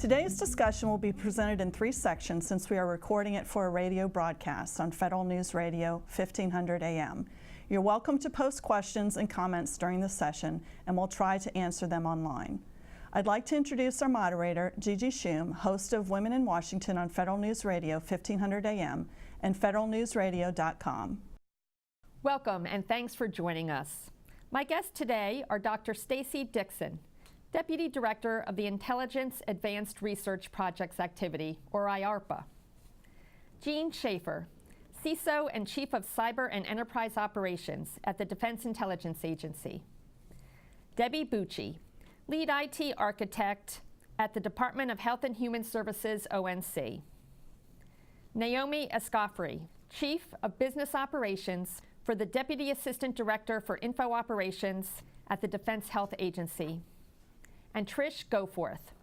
Today's discussion will be presented in 3 sections since we are recording it for a radio broadcast on Federal News Radio 1500 AM. You're welcome to post questions and comments during the session, and we'll try to answer them online. I'd like to introduce our moderator, Gigi Shum, host of Women in Washington on Federal News Radio 1500 AM and federalnewsradio.com. Welcome and thanks for joining us. My guests today are Dr. Stacy Dixon, Deputy Director of the Intelligence Advanced Research Projects Activity, or IARPA. Gene Schaefer, CISO and Chief of Cyber and Enterprise Operations at the Defense Intelligence Agency. Debbie Bucci, Lead IT Architect at the Department of Health and Human Services, ONC. Naomi Escofri, Chief of Business Operations for the Deputy Assistant Director for Info Operations at the Defense Health Agency. And Trish Goforth,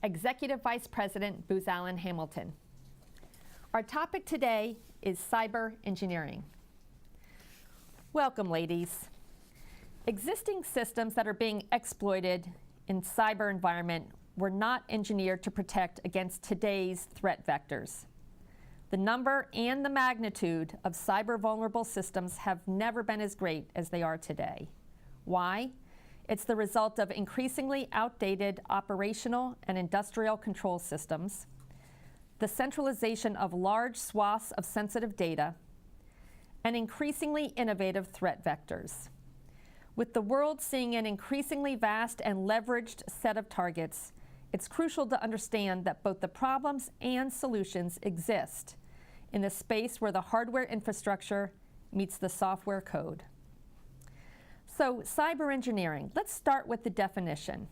Executive Vice President, Booz Allen Hamilton. Our topic today is cyber engineering. Welcome, ladies. Existing systems that are being exploited in cyber environment were not engineered to protect against today's threat vectors. The number and the magnitude of cyber vulnerable systems have never been as great as they are today. Why? It's the result of increasingly outdated operational and industrial control systems, the centralization of large swaths of sensitive data, and increasingly innovative threat vectors. With the world seeing an increasingly vast and leveraged set of targets, it's crucial to understand that both the problems and solutions exist in the space where the hardware infrastructure meets the software code. So, cyber engineering, let's start with the definition.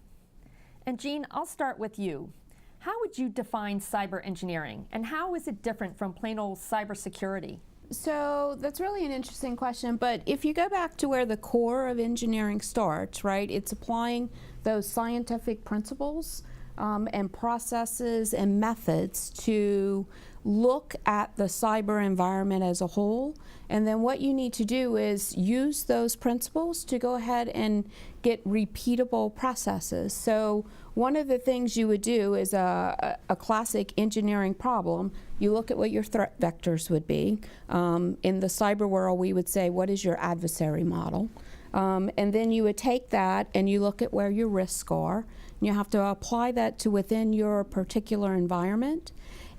And Gene, I'll start with you. How would you define cyber engineering, and how is it different from plain old cybersecurity? So that's really an interesting question, but if you go back to where the core of engineering starts, right, it's applying those scientific principles and processes and methods to look at the cyber environment as a whole, and then what you need to do is use those principles to go ahead and get repeatable processes. So one of the things you would do is a classic engineering problem. You look at what your threat vectors would be. In the cyber world, we would say, what is your adversary model? And then you would take that and you look at where your risks are. And you have to apply that to within your particular environment.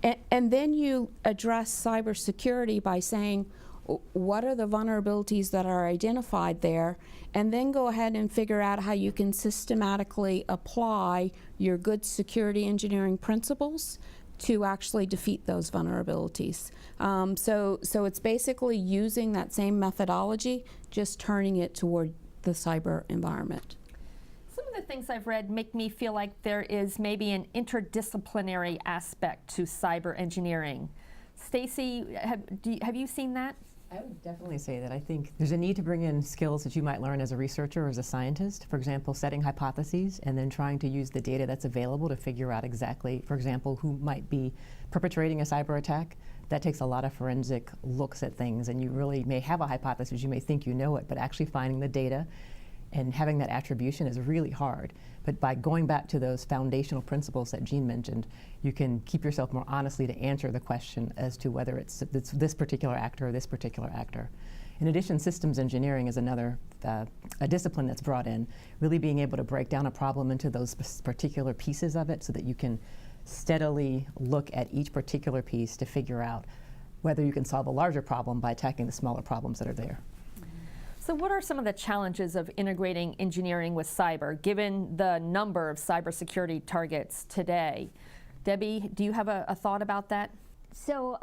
And then you address cybersecurity by saying, what are the vulnerabilities that are identified there, and then go ahead and figure out how you can systematically apply your good security engineering principles to actually defeat those vulnerabilities. So it's basically using that same methodology, just turning it toward the cyber environment. Some of the things I've read make me feel like there is maybe an interdisciplinary aspect to cyber engineering. Stacy, have you seen that? I would definitely say that. I think there's a need to bring in skills that you might learn as a researcher or as a scientist. For example, setting hypotheses and then trying to use the data that's available to figure out exactly, for example, who might be perpetrating a cyber attack. That takes a lot of forensic looks at things, and you really may have a hypothesis, you may think you know it, but actually finding the data and having that attribution is really hard. But by going back to those foundational principles that Gene mentioned, you can keep yourself more honestly to answer the question as to whether it's this particular actor or this particular actor. In addition, systems engineering is another a discipline that's brought in, really being able to break down a problem into those particular pieces of it so that you can steadily look at each particular piece to figure out whether you can solve a larger problem by attacking the smaller problems that are there. So what are some of the challenges of integrating engineering with cyber, given the number of cybersecurity targets today? Debbie, do you have a thought about that? So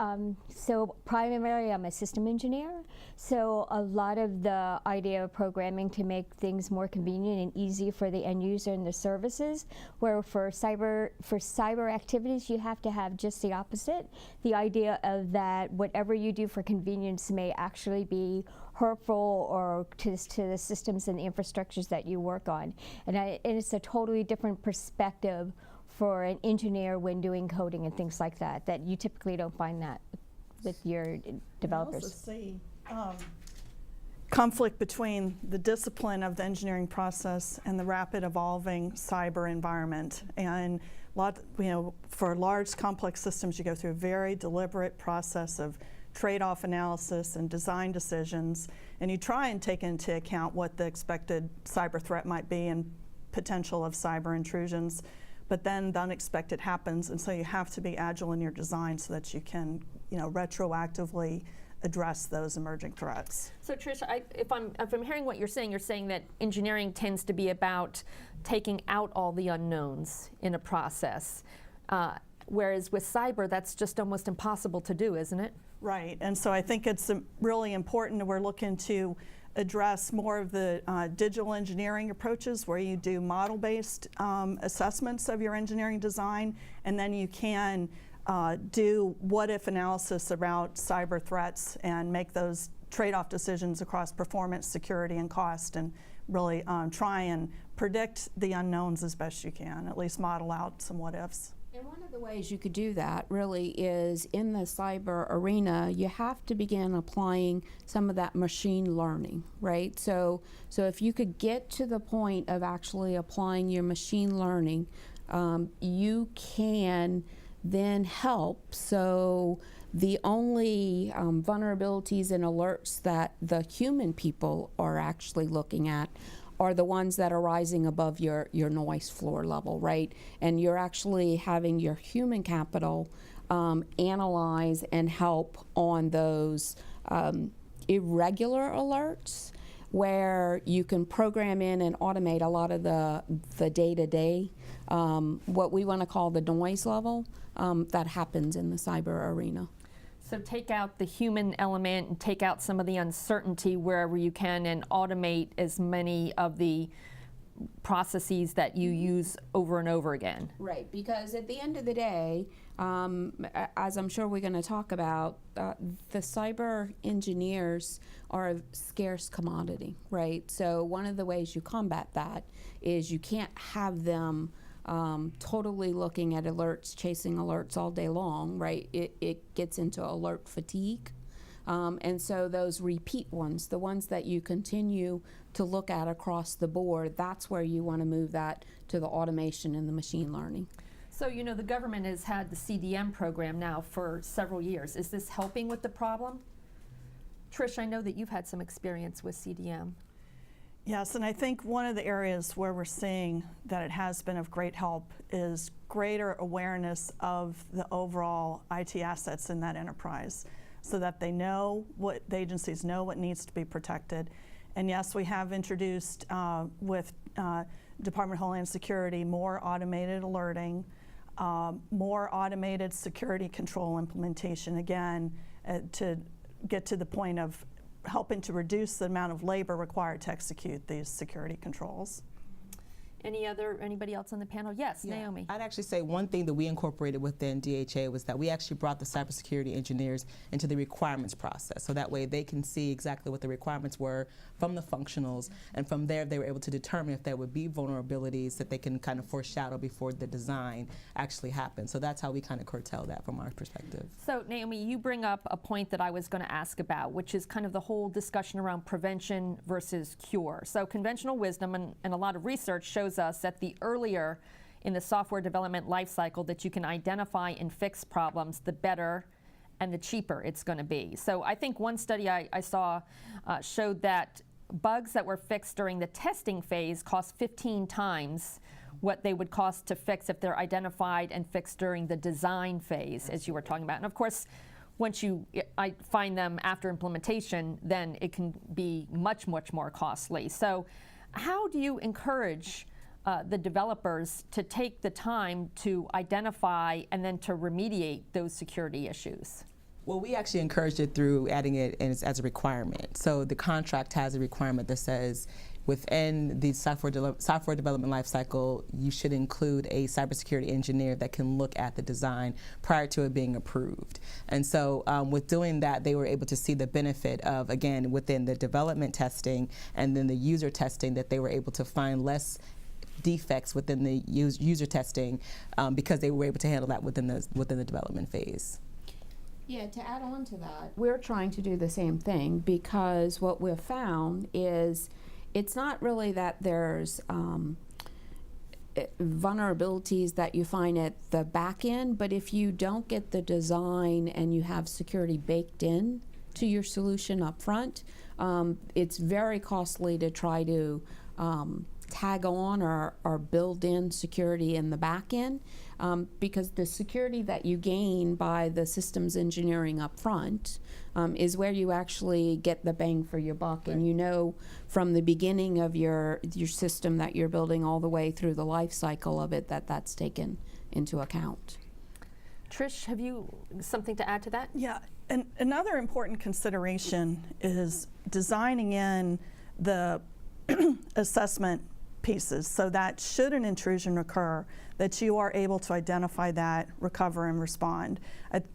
primarily I'm a system engineer, so a lot of the idea of programming to make things more convenient and easy for the end user and the services, where for cyber activities you have to have just the opposite. The idea of that whatever you do for convenience may actually be hurtful or to the systems and the infrastructures that you work on. And it's a totally different perspective for an engineer when doing coding and things like that, that you typically don't find that with your developers. I also see conflict between the discipline of the engineering process and the rapid evolving cyber environment. And for large complex systems, you go through a very deliberate process of trade-off analysis and design decisions, and you try and take into account what the expected cyber threat might be and potential of cyber intrusions, but then the unexpected happens, and so you have to be agile in your design so that you can, retroactively address those emerging threats. So Trish, if I'm hearing what you're saying that engineering tends to be about taking out all the unknowns in a process, whereas with cyber, that's just almost impossible to do, isn't it? Right, and so I think it's really important that we're looking to address more of the digital engineering approaches where you do model-based assessments of your engineering design, and then you can do what-if analysis about cyber threats and make those trade-off decisions across performance, security, and cost, and really try and predict the unknowns as best you can, at least model out some what-ifs. And one of the ways you could do that really is in the cyber arena, you have to begin applying some of that machine learning, right? So if you could get to the point of actually applying your machine learning, you can then help. So the only vulnerabilities and alerts that the human people are actually looking at are the ones that are rising above your noise floor level, right? And you're actually having your human capital analyze and help on those irregular alerts where you can program in and automate a lot of the day-to-day, what we want to call the noise level that happens in the cyber arena. So take out the human element and take out some of the uncertainty wherever you can and automate as many of the processes that you use over and over again. Right, because at the end of the day, as I'm sure we're going to talk about, the cyber engineers are a scarce commodity, right? So one of the ways you combat that is you can't have them totally looking at alerts, chasing alerts all day long, right? It gets into alert fatigue. And so those repeat ones, the ones that you continue to look at across the board, that's where you want to move that to the automation and the machine learning. So, the government has had the CDM program now for several years. Is this helping with the problem? Trish, I know that you've had some experience with CDM. Yes, and I think one of the areas where we're seeing that it has been of great help is greater awareness of the overall IT assets in that enterprise so that they know the agencies know what needs to be protected. And yes, we have introduced with Department of Homeland Security more automated alerting, more automated security control implementation, again, to get to the point of helping to reduce the amount of labor required to execute these security controls. Anybody else on the panel? Yes, Yeah. Naomi. I'd actually say one thing that we incorporated within DHA was that we actually brought the cybersecurity engineers into the requirements process. So that way they can see exactly what the requirements were from the functionals, and from there they were able to determine if there would be vulnerabilities that they can kind of foreshadow before the design actually happens. So that's how we kind of curtail that from our perspective. So Naomi, you bring up a point that I was going to ask about, which is kind of the whole discussion around prevention versus cure. So conventional wisdom and a lot of research shows us that the earlier in the software development lifecycle that you can identify and fix problems, the better and the cheaper it's going to be. So I think one study I saw showed that bugs that were fixed during the testing phase cost 15 times what they would cost to fix if they're identified and fixed during the design phase, as you were talking about. And of course, once I find them after implementation, then it can be much, much more costly. So how do you encourage the developers to take the time to identify and then to remediate those security issues? Well, we actually encouraged it through adding it as a requirement. So the contract has a requirement that says within the software development lifecycle, you should include a cybersecurity engineer that can look at the design prior to it being approved. And so with doing that, they were able to see the benefit of, again, within the development testing and then the user testing, that they were able to find less defects within the user testing because they were able to handle that within the development phase. Yeah, to add on to that, we're trying to do the same thing because what we've found is it's not really that there's vulnerabilities that you find at the back end, but if you don't get the design and you have security baked in to your solution up front, it's very costly to try to tag on or build in security in the back end, because the security that you gain by the systems engineering up front is where you actually get the bang for your buck. And you know from the beginning of your system that you're building all the way through the life cycle of it that that's taken into account. Trish, have you something to add to that? Yeah, and another important consideration is designing in the assessment pieces so that should an intrusion occur, that you are able to identify that, recover, and respond.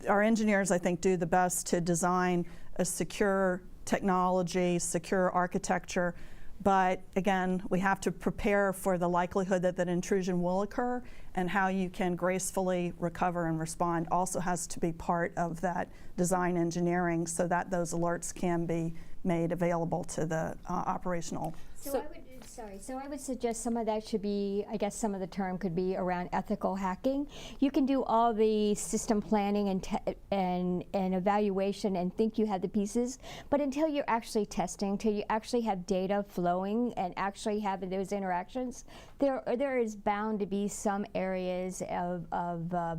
Our engineers, I think, do the best to design a secure technology, secure architecture, but again, we have to prepare for the likelihood that that intrusion will occur, and how you can gracefully recover and respond also has to be part of that design engineering so that those alerts can be made available to the operational. So I would suggest some of that should be, I guess some of the term could be around ethical hacking. You can do all the system planning and evaluation and think you have the pieces, but until you're actually testing, until you actually have data flowing and actually having those interactions, there is bound to be some areas of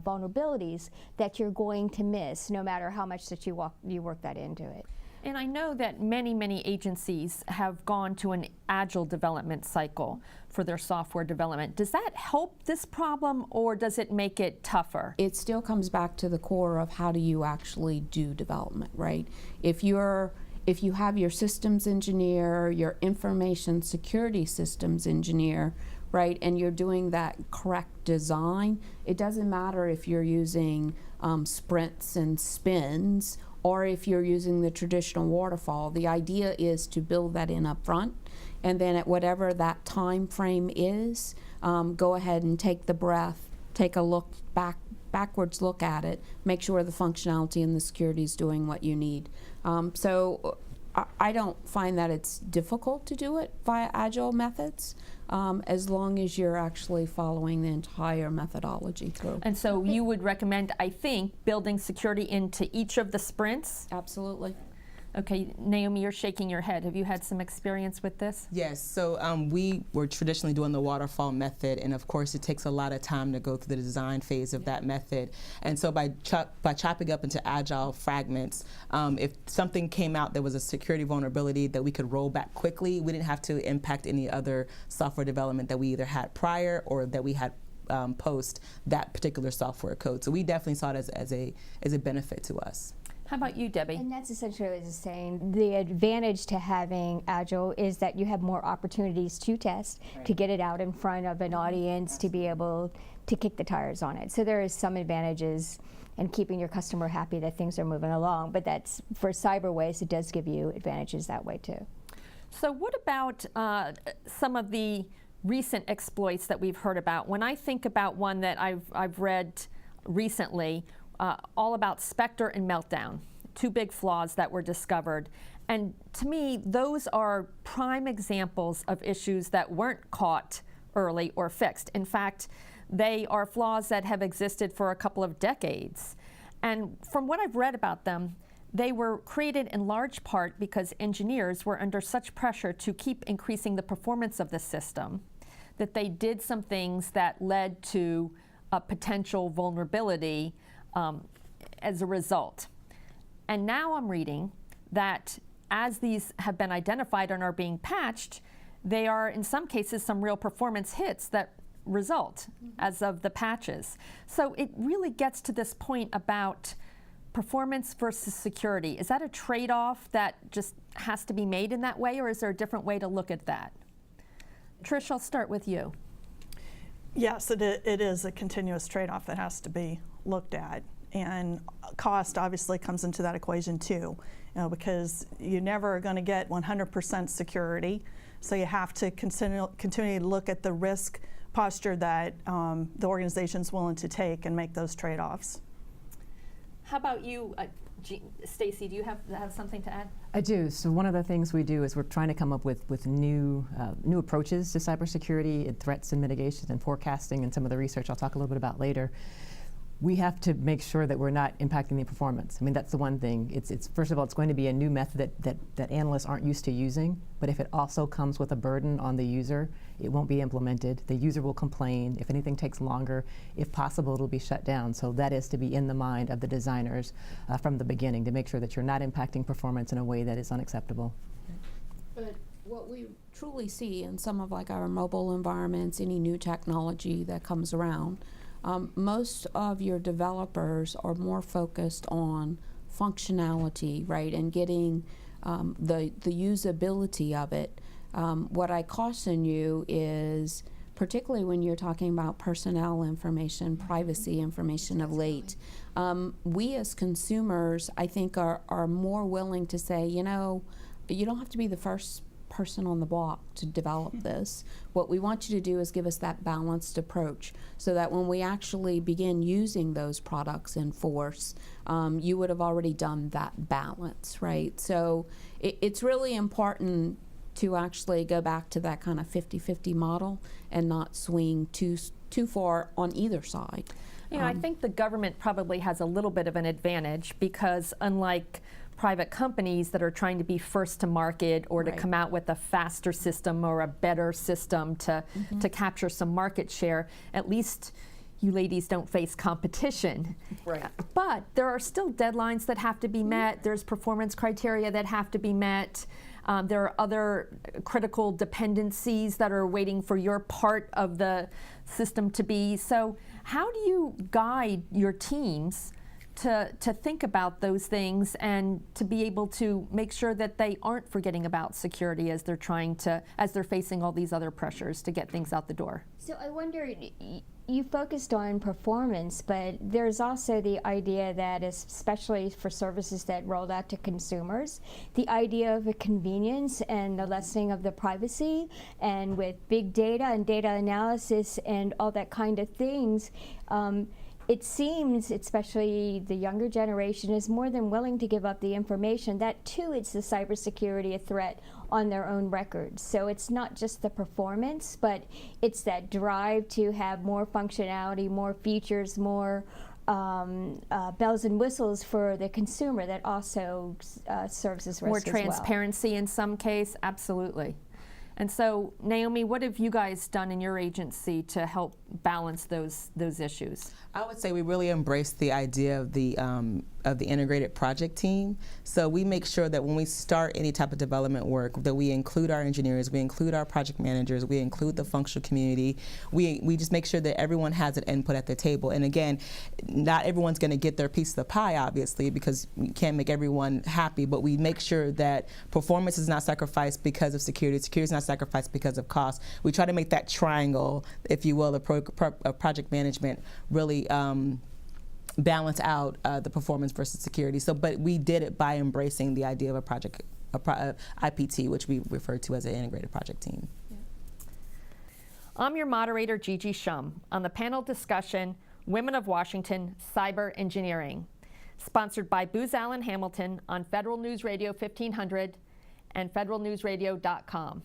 vulnerabilities that you're going to miss, no matter how much that you work that into it. And I know that many agencies have gone to an agile development cycle for their software development. Does that help this problem, or does it make it tougher? It still comes back to the core of how do you actually do development, right? If you have your systems engineer, your information security systems engineer, right, and you're doing that correct design, it doesn't matter if you're using sprints and spins, or if you're using the traditional waterfall. The idea is to build that in up front, and then at whatever that time frame is, go ahead and take the breath, take a backwards look at it, make sure the functionality and the security is doing what you need. So I don't find that it's difficult to do it via agile methods, as long as you're actually following the entire methodology through. And so you would recommend, I think, building security into each of the sprints? Absolutely. Okay, Naomi, you're shaking your head. Have you had some experience with this? Yes, so we were traditionally doing the waterfall method, and of course it takes a lot of time to go through the design phase of that method. And so by chopping up into agile fragments, if something came out that was a security vulnerability that we could roll back quickly, we didn't have to impact any other software development that we either had prior or that we had post that particular software code. So we definitely saw it as a benefit to us. How about you, Debbie? And that's essentially what I was saying. The advantage to having Agile is that you have more opportunities to test, to get it out in front of an audience, to be able to kick the tires on it. So there is some advantages in keeping your customer happy that things are moving along, but that's, for Cyberways, it does give you advantages that way too. So what about some of the recent exploits that we've heard about? When I think about one that I've read recently, all about Spectre and Meltdown, two big flaws that were discovered. And to me, those are prime examples of issues that weren't caught early or fixed. In fact, they are flaws that have existed for a couple of decades. And from what I've read about them, they were created in large part because engineers were under such pressure to keep increasing the performance of the system that they did some things that led to a potential vulnerability as a result. And now I'm reading that as these have been identified and are being patched, they are in some cases some real performance hits that result as of the patches. So it really gets to this point about performance versus security. Is that a trade-off that just has to be made in that way, or is there a different way to look at that? Trish, I'll start with you. Yes, it is a continuous trade-off that has to be looked at, and cost obviously comes into that equation too, because you're never going to get 100% security, so you have to continue to look at the risk posture that the organization's willing to take and make those trade-offs. How about you, Stacy, do you have something to add? I do. So one of the things we do is we're trying to come up with new approaches to cybersecurity and threats and mitigation and forecasting, and some of the research I'll talk a little bit about later. We have to make sure that we're not impacting the performance. I mean, that's the one thing. It's first of all, it's going to be a new method that analysts aren't used to using, but if it also comes with a burden on the user, it won't be implemented. The user will complain. If anything takes longer, if possible, it'll be shut down. So that is to be in the mind of the designers from the beginning, to make sure that you're not impacting performance in a way that is unacceptable. But what we truly see in some of like our mobile environments, any new technology that comes around, most of your developers are more focused on functionality, right, and getting the usability of it. What I caution you is, particularly when you're talking about personnel information, privacy information of late, we as consumers, I think, are more willing to say, you know, you don't have to be the first person on the block to develop this. What we want you to do is give us that balanced approach so that when we actually begin using those products in force, you would have already done that balance, right? So it's really important to actually go back to that kind of 50-50 model and not swing too far on either side. You know, I think the government probably has a little bit of an advantage because unlike private companies that are trying to be first to market or to come out with a faster system or a better system to capture some market share, at least you ladies don't face competition. Right. But there are still deadlines that have to be met. There's performance criteria that have to be met. There are other critical dependencies that are waiting for your part of the system to be. So how do you guide your teams to think about those things and to be able to make sure that they aren't forgetting about security as they're facing all these other pressures to get things out the door? So I wonder, you focused on performance, but there's also the idea that, especially for services that rolled out to consumers, the idea of a convenience and the lessening of the privacy, and with big data and data analysis and all that kind of things, it seems, especially the younger generation, is more than willing to give up the information. That too, it's the cybersecurity threat on their own records. So it's not just the performance, but it's that drive to have more functionality, more features, more bells and whistles for the consumer that also serves as risk More as well. transparency in some case, absolutely. And so, Naomi, what have you guys done in your agency to help balance those issues? I would say we really embrace the idea of the integrated project team. So we make sure that when we start any type of development work, that we include our engineers, we include our project managers, we include the functional community. We just make sure that everyone has an input at the table. And again, not everyone's going to get their piece of the pie, obviously, because we can't make everyone happy, but we make sure that performance is not sacrificed because of security is not sacrificed because of cost. We try to make that triangle, if you will, of project management really balance out the performance versus security. So, but we did it by embracing the idea of a IPT, which we refer to as an integrated project team. Yeah. I'm your moderator, Gigi Shum, on the panel discussion, Women of Washington, Cyber Engineering, sponsored by Booz Allen Hamilton on Federal News Radio 1500 and federalnewsradio.com.